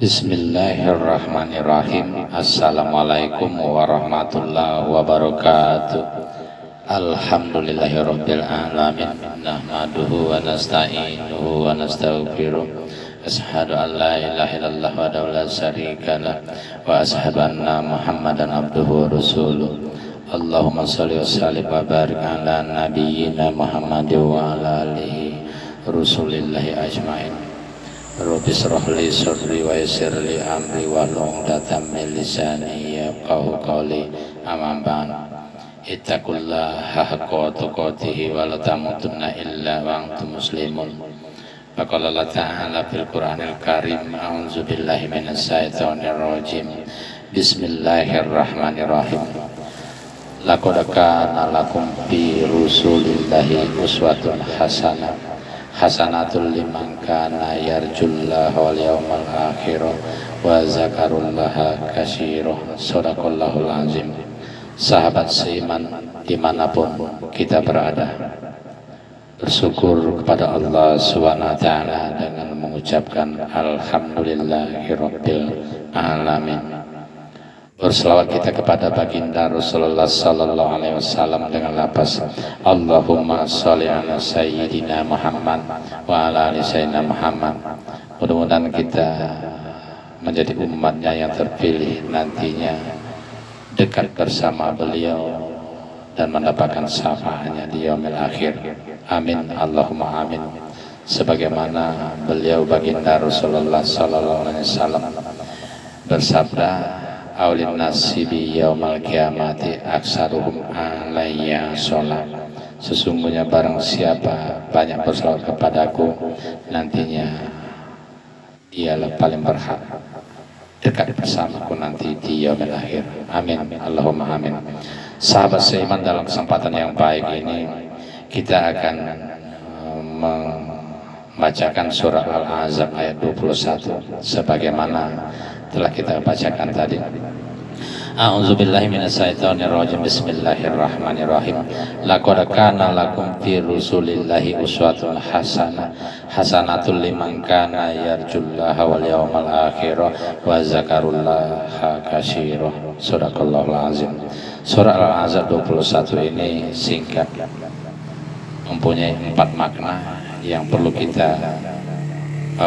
Bismillahirrahmanirrahim. Assalamualaikum warahmatullahi wabarakatuh. Alhamdulillahirabbil alamin. Nahmaduhu wa nasta'inuhu wa nastaghfiruh. Asyhadu an la ilaha illallah wa la syarikalah wa asyhadu anna Muhammadan abduhu wa rasuluh. Allahumma shalli wa sallim wa barik ala nabiyyina Muhammad wa ala alihi rusulillahi ajmain. Rabbi shrah li sadri wa yassir li amri wahlul 'uqdatam min lisani yafqahu qawli. Amma ba'd. Ittaqullaha haqqa tuqatih wa la tamutunna illa wa antum muslimun. Faqala Allah ta'ala fil Qur'anil Karim, a'udzu billahi minasy syaithanir rajim. Bismillahirrahmanirrahim. Laqad kana lakum fi rasulillahi uswatun hasanah. Hasanatul liman kana yarjullaha wal yawmal akhir wa zakarullaha katsira. Shadaqallahul azim. Sahabat seiman dimanapun kita berada, bersyukur kepada Allah SWT dengan mengucapkan alhamdulillahirabbil alamin. Berselawat kita kepada baginda Rasulullah sallallahu alaihi wasallam dengan lafaz Allahumma sholli ala sayyidina Muhammad wa ala ali sayyidina Muhammad. Mudah-mudahan kita menjadi umatnya yang terpilih nantinya, dekat bersama beliau dan mendapatkan syafaatnya di yaumil akhir. Amin Allahumma amin. Sebagaimana beliau baginda Rasulullah sallallahu alaihi wasallam bersabda, aulin nasibi yaumal kiamati aksaruhum alayya sholat. Sesungguhnya barang siapa banyak bersolawat kepadaku, nantinya dialah paling berhak dekat bersamaku nanti di yaumil akhir. Amin Allahumma amin. Sahabat seiman, dalam kesempatan yang baik ini kita akan membacakan surah Al-Ahzab ayat 21 sebagaimana telah kita bacakan tadi. A'udzubillahi minasyaitonirrajim. Bismillahirrahmanirrahim. Laqad kana lakum fi rasulillahi uswatun hasanah. Hasanatul liman kana yarjullaha wal yawmal akhir wa zakarullaha katsira. Shadaqallahul azim. Surah Al-Ahzab 21 ini singkat, mempunyai 4 makna yang perlu kita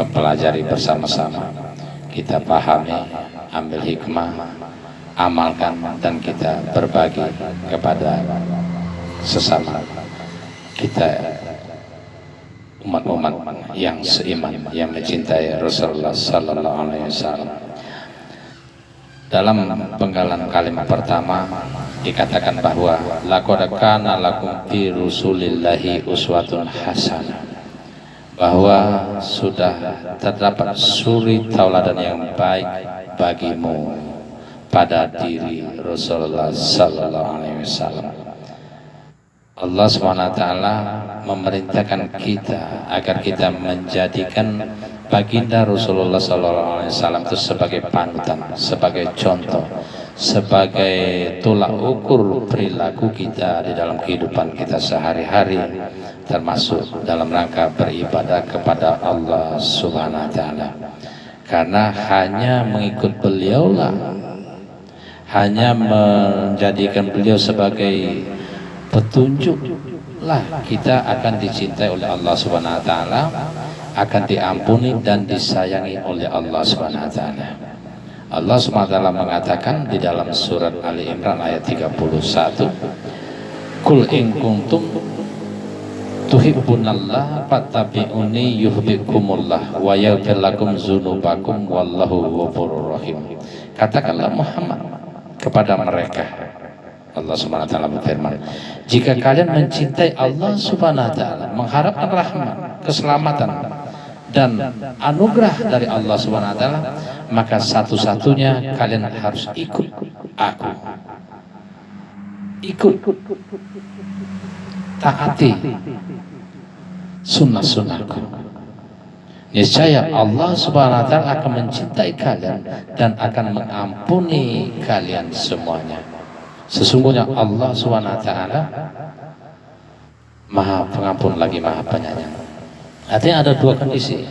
pelajari bersama-sama. Kita pahami, ambil hikmah, amalkan, dan kita berbagi kepada sesama kita, umat-umat yang seiman, yang mencintai Rasulullah sallallahu alaihi wasallam. Dalam penggalan kalimat pertama dikatakan bahwa laqad kana lakum fi rasulillahi uswatun hasanah, bahwa sudah terdapat suri tauladan yang baik bagimu pada diri Rasulullah sallallahu alaihi wasallam. Allah SWT memerintahkan kita agar kita menjadikan baginda Rasulullah sallallahu alaihi wasallam itu sebagai panutan, sebagai contoh, sebagai tolak ukur perilaku kita di dalam kehidupan kita sehari-hari, termasuk dalam rangka beribadah kepada Allah Subhanahu wa taala. Karena hanya mengikut beliaulah, hanya menjadikan beliau sebagai petunjuklah kita akan dicintai oleh Allah Subhanahu wa taala, akan diampuni dan disayangi oleh Allah Subhanahu wa taala. Allah Subhanahu wa taala mengatakan di dalam surat Ali Imran ayat 31, Qul in kuntum tuhibbunallah fattabi'uni yuhibbukumullah wa yaghfir lakum dzunubakum wallahu ghafurur rahim. Katakanlah Muhammad kepada mereka, Allah Subhanahu wa taala berfirman, jika kalian mencintai Allah Subhanahu wa taala, mengharapkan rahmat, keselamatan dan anugerah dari Allah Subhanahu wa taala, maka satu-satunya kalian harus ikut aku. Ikut, taati sunnah-sunnahku. Niscaya Allah Subhanahu wa taala akan mencintai kalian dan akan mengampuni kalian semuanya. Sesungguhnya Allah Subhanahu wa taala Maha Pengampun lagi Maha Penyayang. Artinya ada dua kondisi.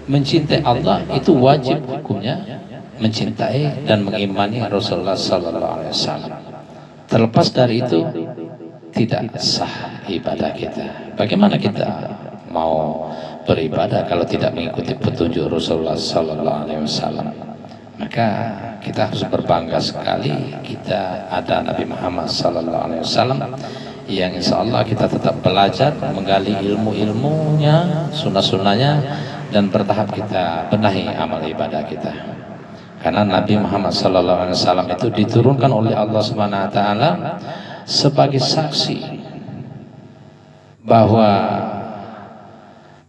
Mencintai Allah itu wajib hukumnya. semuanya mencintai dan mengimani Rasulullah Sallallahu Alaihi Wasallam. Terlepas dari itu tidak sah ibadah kita. Bagaimana kita mau beribadah kalau tidak mengikuti petunjuk Rasulullah Sallallahu Alaihi Wasallam? Maka kita harus berbangga sekali kita ada Nabi Muhammad Sallallahu Alaihi Wasallam yang insya Allah kita tetap belajar menggali ilmu-ilmunya, sunnah-sunnahnya, dan bertahap kita benahi amal ibadah kita. Karena Nabi Muhammad Sallallahu Alaihi Wasallam itu diturunkan oleh Allah Subhanahu Wa Taala sebagai saksi bahwa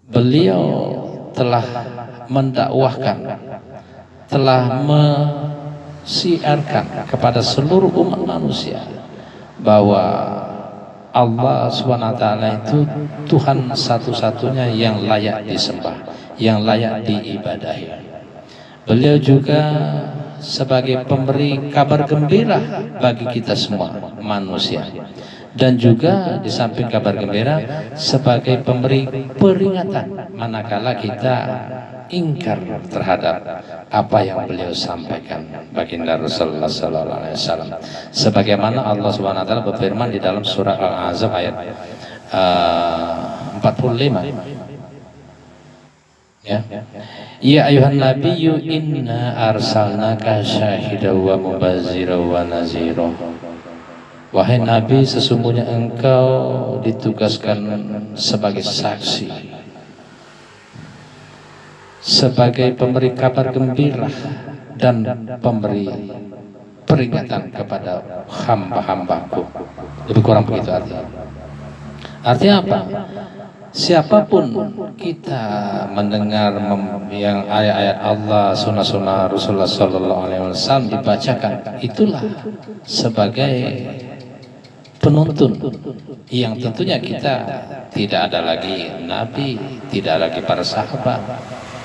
beliau telah mendakwahkan, telah mensiarkan kepada seluruh umat manusia bahwa Allah SWT itu Tuhan satu-satunya yang layak disembah, yang layak diibadahi. Beliau juga sebagai pemberi kabar gembira bagi kita semua manusia, dan juga di samping kabar gembira sebagai pemberi peringatan manakala kita ingkar terhadap apa yang beliau sampaikan baginda Rasulullah Sallallahu Alaihi Wasallam. Sebagaimana Allah Subhanahu Wa Taala berfirman di dalam surah Al-Ahzab ayat 45. Ya ayuhan nabiyyu inna arsalnaka syahidan wa mubaziran wa nazira. Wahai Nabi, sesungguhnya engkau ditugaskan sebagai saksi, sebagai pemberi kabar gembira dan pemberi peringatan kepada hamba-hambaku. Lebih kurang begitu artinya. Artinya apa? Siapapun kita mendengar yang ayat-ayat Allah, sunnah-sunnah Rasulullah Sallallahu Alaihi Wasallam dibacakan, itulah sebagai penuntun yang tentunya kita tidak ada lagi Nabi, tidak lagi para sahabat,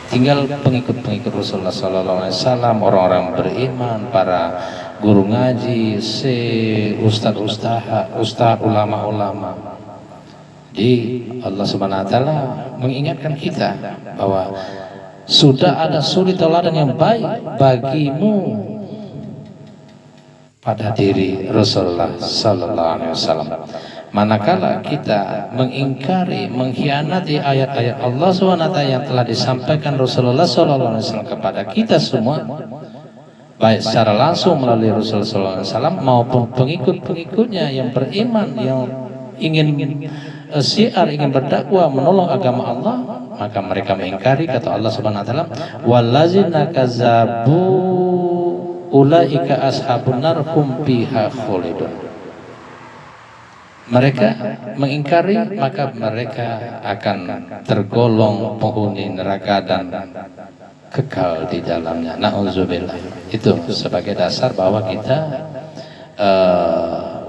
tinggal pengikut-pengikut Rasulullah Sallallahu Alaihi Wasallam, orang-orang beriman, para guru ngaji, ustadz, ulama-ulama. Di Allah Subhanahu Wa Taala mengingatkan kita bahwa sudah ada suri tauladan yang baik bagimu pada diri Rasulullah Sallallahu Alaihi Wasallam. Manakala kita mengingkari, mengkhianati ayat-ayat Allah SWT yang telah disampaikan Rasulullah Sallallahu Alaihi Wasallam kepada kita semua, baik secara langsung melalui Rasulullah Sallallahu Alaihi Wasallam maupun pengikut-pengikutnya yang beriman, yang ingin syiar, ingin berdakwah menolong agama Allah, maka mereka mengingkari kata Allah Subhanahu Wa Taala, wallazina kazabu ulaika ashabun nar hum fiha khalidun. Mereka mengingkari, maka mereka akan tergolong penghuni neraka dan kekal di dalamnya. Nauzubillah. Itu sebagai dasar bahwa kita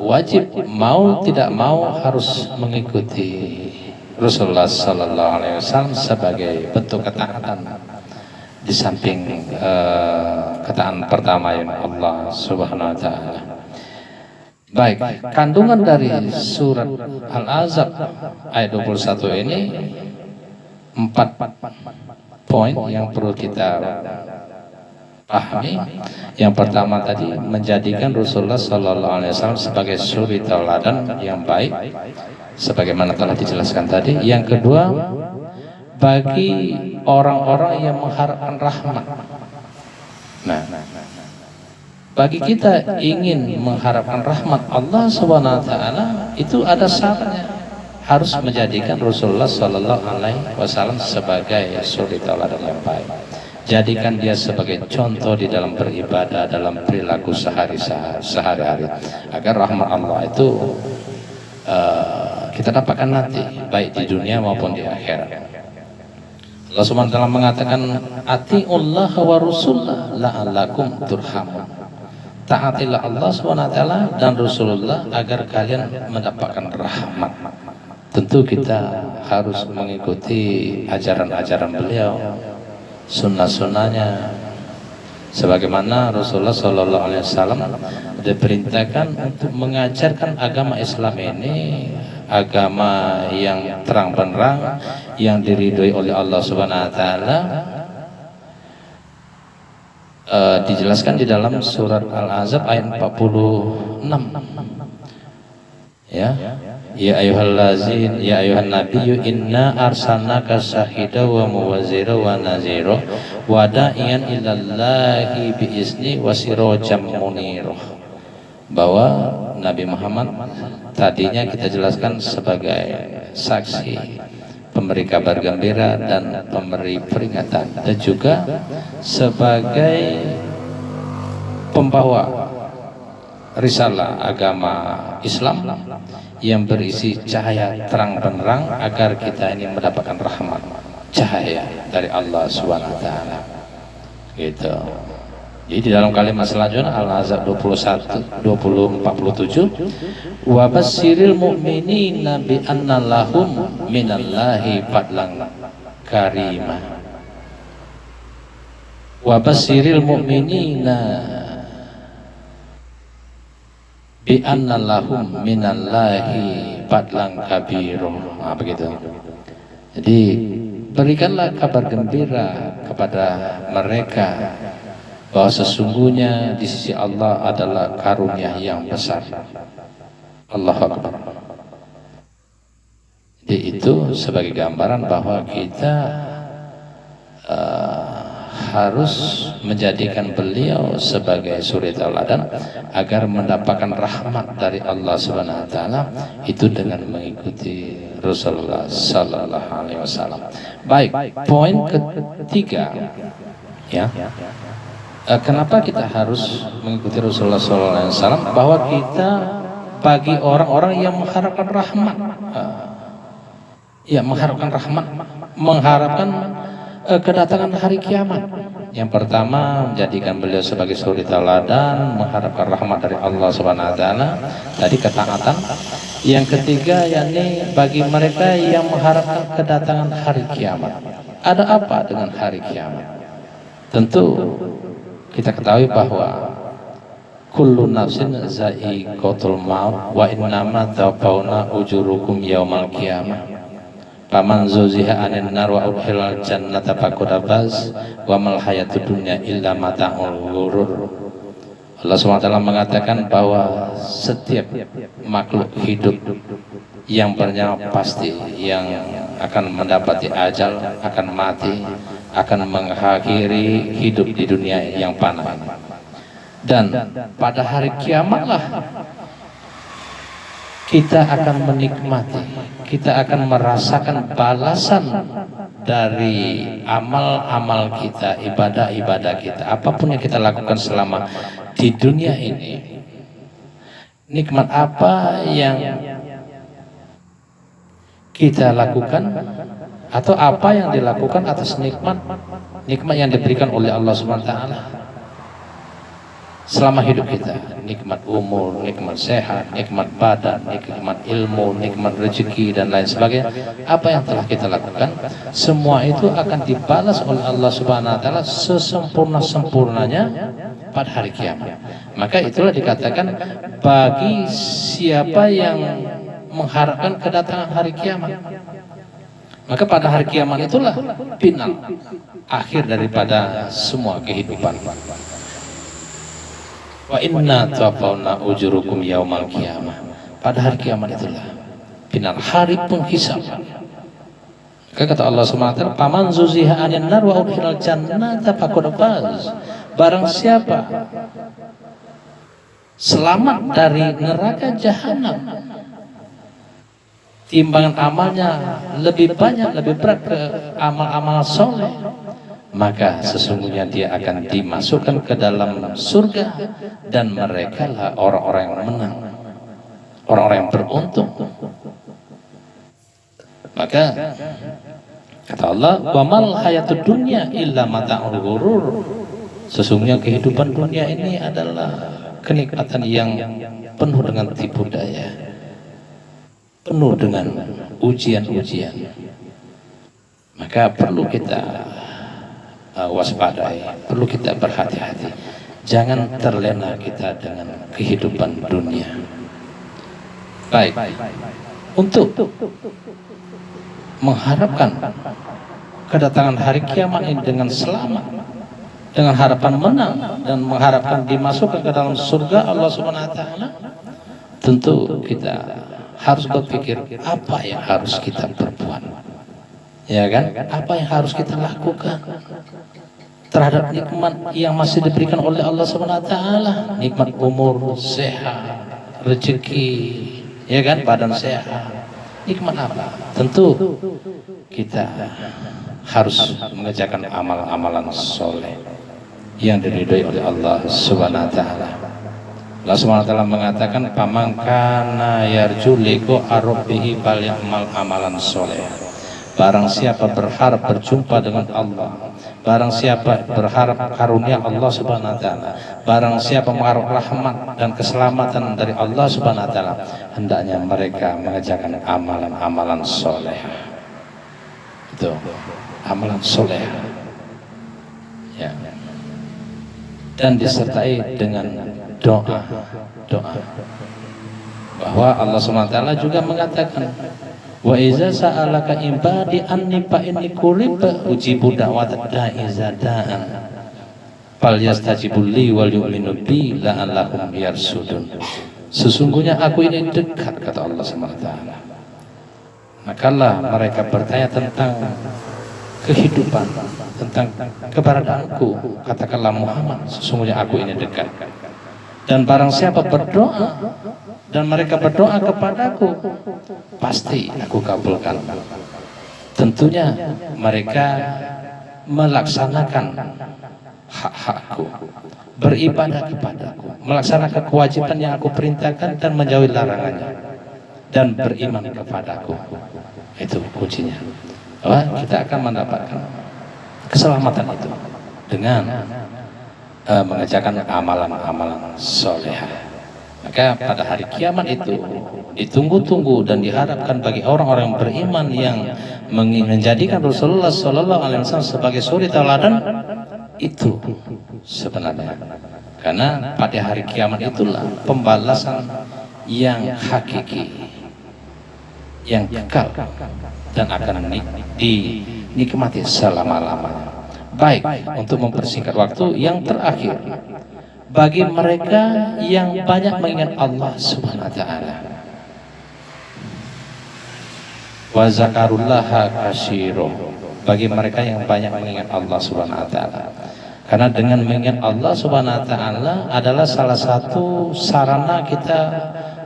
wajib mau tidak mau harus mengikuti Rasulullah Sallallahu Alaihi Wasallam sebagai bentuk ketaatan, di samping ketaatan pertama yang Allah Subhanahu Wa Taala. Baik, kandungan dari surat Al-Ahzab ayat 21 ini 4 poin yang perlu kita pahami. Yang pertama tadi, menjadikan Rasulullah Sallallahu Alaihi Wasallam sebagai suri tauladan yang baik, sebagaimana telah dijelaskan tadi. Yang kedua, bagi orang-orang yang mengharapkan rahmat. Nah, bagi kita ingin mengharapkan rahmat Allah Subhanahu Wa Taala, itu ada syaratnya, harus menjadikan Rasulullah Sallallahu Alaihi Wasallam sebagai suri tauladan yang baik. Jadikan dia sebagai contoh di dalam beribadah, dalam perilaku sehari-hari, agar rahmat Allah itu kita dapatkan nanti, baik di dunia maupun di akhirat. Allah SWT mengatakan, atiullah wa rasulullah la'allakum turhamun. Taatilah Allah SWT dan Rasulullah agar kalian mendapatkan rahmat. Tentu kita harus mengikuti ajaran-ajaran beliau, sunnah-sunnahnya, sebagaimana Rasulullah Sallallahu Alaihi Wasallam diperintahkan untuk mengajarkan agama Islam ini, agama yang terang benderang, yang diridhoi oleh Allah Subhanahu Wa Taala, dijelaskan di dalam surat Al-Ahzab ayat 46. Ya, ya ayuhan nabiyyu inna arsalnaka syahida wa muwazira wa nazira wa da'iyan ilallahi biizni wa sirajam munira. Bahwa Nabi Muhammad tadinya kita jelaskan sebagai saksi, pemberi kabar gembira dan pemberi peringatan, dan juga sebagai pembawa risalah agama Islam yang berisi cahaya terang benderang agar kita ini mendapatkan rahmat, cahaya dari Allah Subhanahu wa taala. Gitu. Jadi di dalam kalimat selanjutnya Al-Ahzab 21 20:47, wa basyiril mu'minina bi anna lahum minallahi fadlan karima. Wa basyiril mu'minina bi anna lahum minallahi fadlan kabira. Nah, begitu. Jadi berikanlah kabar gembira kepada mereka bahwa sesungguhnya di sisi Allah adalah karunia yang besar. Allahu Akbar. Jadi itu sebagai gambaran bahwa kita harus menjadikan beliau sebagai suri tauladan agar mendapatkan rahmat dari Allah Subhanahu wa taala, itu dengan mengikuti Rasulullah sallallahu alaihi wasallam. Baik, poin ketiga ya. Kenapa kita harus mengikuti Rasulullah SAW? Bahwa kita bagi orang-orang yang mengharapkan rahmat, mengharapkan kedatangan hari kiamat. Yang pertama, menjadikan beliau sebagai suri tauladan, mengharapkan rahmat dari Allah Subhanahu wa taala, tadi ketaatan. Yang ketiga, yakni bagi mereka yang mengharapkan kedatangan hari kiamat. Ada apa dengan hari kiamat? Tentu kita ketahui bahwa kullu nafsin za'iqatul maut wa innama tawaffauna ujurukum yaumal qiyamah. Faman zuziha 'anil nar wa udkhilal jannata faqad faz wa mal hayatud dunya illa mata'ul ghurur. Allah SWT mengatakan bahwa setiap makhluk hidup yang bernyawa pasti yang akan mendapati ajal, akan mati, akan mengakhiri hidup di dunia yang fana. Dan pada hari kiamatlah kita akan menikmati, kita akan merasakan balasan dari amal-amal kita, ibadah-ibadah kita, apapun yang kita lakukan selama di dunia ini. Nikmat apa yang kita lakukan, atau apa yang dilakukan atas nikmat yang diberikan oleh Allah Subhanahu wa taala selama hidup kita, nikmat umur, nikmat sehat, nikmat badan, nikmat ilmu, nikmat rezeki dan lain sebagainya. Apa yang telah kita lakukan, semua itu akan dibalas oleh Allah Subhanahu wa taala sesempurna-sempurnanya pada hari kiamat. Maka itulah dikatakan bagi siapa yang mengharapkan kedatangan hari kiamat, maka pada hari kiamat itulah final, akhir daripada semua kehidupan. Wa inna tawaffauna ujurukum yaumal qiyamah. Pada hari kiamat itulah final, hari penghisab. Maka kata Allah SWT, "Faman zuziha 'anil nar wa udkhilal jannata faqad faz." Barang siapa selamat dari neraka jahanam, timbangan amalnya lebih banyak, lebih berat ke amal-amal soleh, maka sesungguhnya dia akan dimasukkan ke dalam surga, dan mereka lah orang-orang yang menang, orang-orang yang beruntung. Maka kata Allah, wa mal hayatud dunya illa mata'ul ghurur. Sesungguhnya kehidupan dunia ini adalah kenikmatan yang penuh dengan tipu daya, penuh dengan ujian-ujian. Maka perlu kita waspadai, perlu kita berhati-hati. Jangan terlena kita dengan kehidupan dunia. Baik, untuk mengharapkan kedatangan hari kiamat ini dengan selamat, dengan harapan menang dan mengharapkan dimasukkan ke dalam surga Allah Subhanahu wa taala, tentu kita harus berpikir apa yang harus kita perbuat. Ya kan? Apa yang harus kita lakukan terhadap nikmat yang masih diberikan oleh Allah Subhanahu wa taala, nikmat umur, sehat, rezeki, ya kan, badan sehat. Nikmat apa? Tentu kita harus mengerjakan amal-amalan soleh yang diridhoi oleh Allah Subhanahu wa taala. Allah Subhanahu wa taala mengatakan, "Pamangkana yarju liqa rabbih falyamal amalan soleh." Barang siapa berharap berjumpa dengan Allah, barang siapa berharap karunia Allah Subhanahu wa taala, barang siapa mengharap rahmat dan keselamatan dari Allah Subhanahu wa taala, hendaknya mereka mengerjakan amalan-amalan soleh. Itu amalan soleh. Ya. Dan disertai dengan doa. Bahwa Allah Subhanahu wa taala juga mengatakan, wa iza sa'alaka ibadi anni fa inni qarib ujibu da'watad da'i iza da'an falyastajibu li wal yu'minu bi la'allahum yarsudun. Sesungguhnya aku ini dekat, kata Allah Subhanahu wa taala. Makalah mereka bertanya tentang kehidupan, tentang keberadaanku, katakanlah Muhammad, sesungguhnya aku ini dekat. Dan barang siapa berdoa dan mereka berdoa kepadaku, pasti aku kabulkan. Tentunya mereka melaksanakan hak-hakku, beribadah kepadaku, melaksanakan kewajiban yang aku perintahkan dan menjauhi larangannya, dan beriman kepadaku. Itu kuncinya. Kita akan mendapatkan keselamatan itu dengan mengerjakan amalan-amalan soleh. Maka pada hari kiamat itu ditunggu-tunggu dan diharapkan bagi orang-orang yang beriman yang menjadikan Rasulullah SAW sebagai suri tauladan itu sebenarnya. Karena pada hari kiamat itulah pembalasan yang hakiki, yang kekal dan akan dinikmati selama-lamanya. Baik, untuk mempersingkat waktu, yang terakhir bagi mereka yang banyak mengingat Allah Subhanahu wa taala, wa zakarullaha katsira, bagi mereka yang banyak mengingat Allah Subhanahu wa taala. Karena dengan mengingat Allah Subhanahu wa taala adalah salah satu sarana kita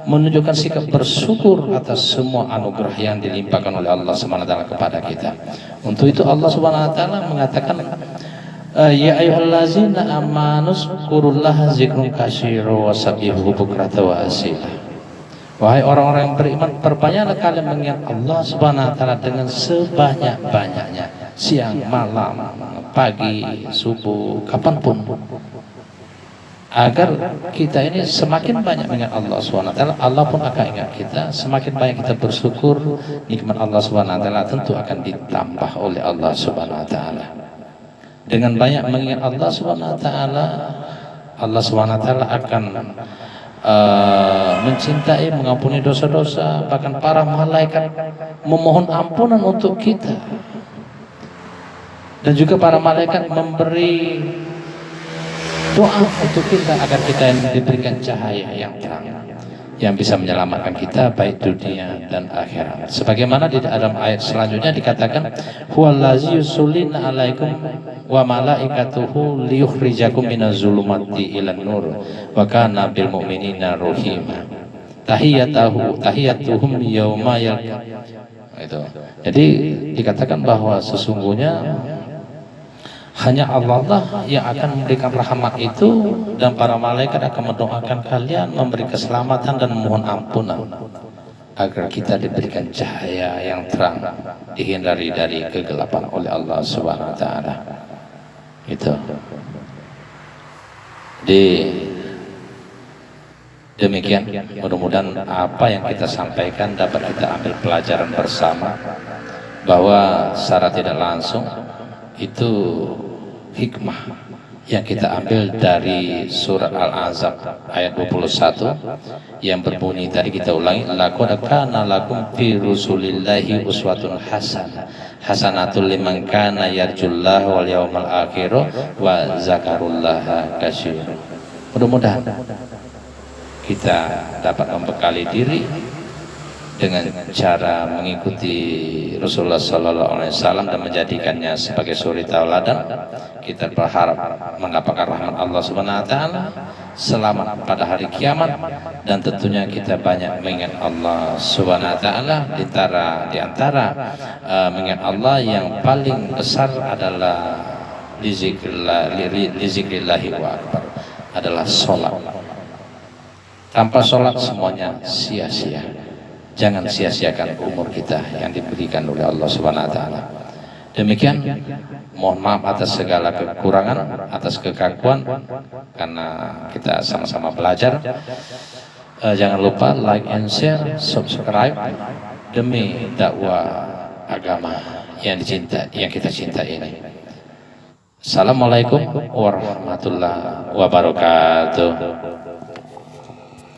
menunjukkan sikap bersyukur atas semua anugerah yang dilimpahkan oleh Allah Subhanahu wa taala kepada kita. Untuk itu Allah Subhanahu wa taala mengatakan, ya ayyuhallazina amanu zkurullaha dzikran katsiran wasabbihuhu bukratan wa asila. Wahai orang-orang yang beriman, perbanyaklah kalian mengingat Allah Subhanahu wa taala dengan sebanyak-banyaknya, siang, malam, pagi, subuh, kapanpun, agar kita ini semakin banyak mengingat Allah SWT, Allah pun akan ingat kita. Semakin banyak kita bersyukur, nikmat Allah SWT tentu akan ditambah oleh Allah SWT. Dengan banyak mengingat Allah SWT, Allah SWT akan mencintai, mengampuni dosa-dosa. Bahkan para malaikat memohon ampunan untuk kita, dan juga para malaikat memberi doa untuk kita agar kita diberikan cahaya yang terang yang bisa menyelamatkan kita baik dunia dan akhirat. Sebagaimana di dalam ayat selanjutnya dikatakan, huwallazi yusallina alaikum wa malaikatuhu liyukhrijakum minaz zulumati ilan nur wa kana bil mu'minina rahima. Tahiyatuhum yauma yalqa. Itu. Jadi dikatakan bahwa sesungguhnya hanya Allah yang akan memberikan rahmat itu, dan para malaikat akan mendoakan kalian, memberi keselamatan dan memohon ampunan agar kita diberikan cahaya yang terang, dihindari dari kegelapan oleh Allah Subhanahu wa taala. Itu. Demikian, mudah-mudahan apa yang kita sampaikan dapat kita ambil pelajaran bersama, bahwa secara tidak langsung itu hikmah yang kita ambil dari surat Al-Ahzab ayat 21 yang berbunyi tadi, kita ulangi, laqad kana lakum fi rasulillahi uswatun hasanah. hasanatul liman kana yarjullah wal yaumal akhir wa zakarullaha katsira. Mudah-mudahan kita dapat membekali diri dengan cara mengikuti Rasulullah Sallallahu Alaihi Wasallam dan menjadikannya sebagai suri tauladan. Kita berharap mendapatkan rahmat Allah Subhanahu Wa Taala selamat pada hari kiamat, dan tentunya kita banyak mengingat Allah Subhanahu Wa Taala. Di antara mengingat Allah yang paling besar adalah lizikrillahi wa akbar, adalah sholat. Tanpa sholat semuanya sia-sia. Jangan sia-siakan umur kita yang diberikan oleh Allah Subhanahu Wa Taala. Demikian, mohon maaf atas segala kekurangan, atas kekakuan, karena kita sama-sama belajar. Jangan lupa like and share, subscribe demi dakwah agama yang kita cintai ini. Assalamualaikum warahmatullahi wabarakatuh.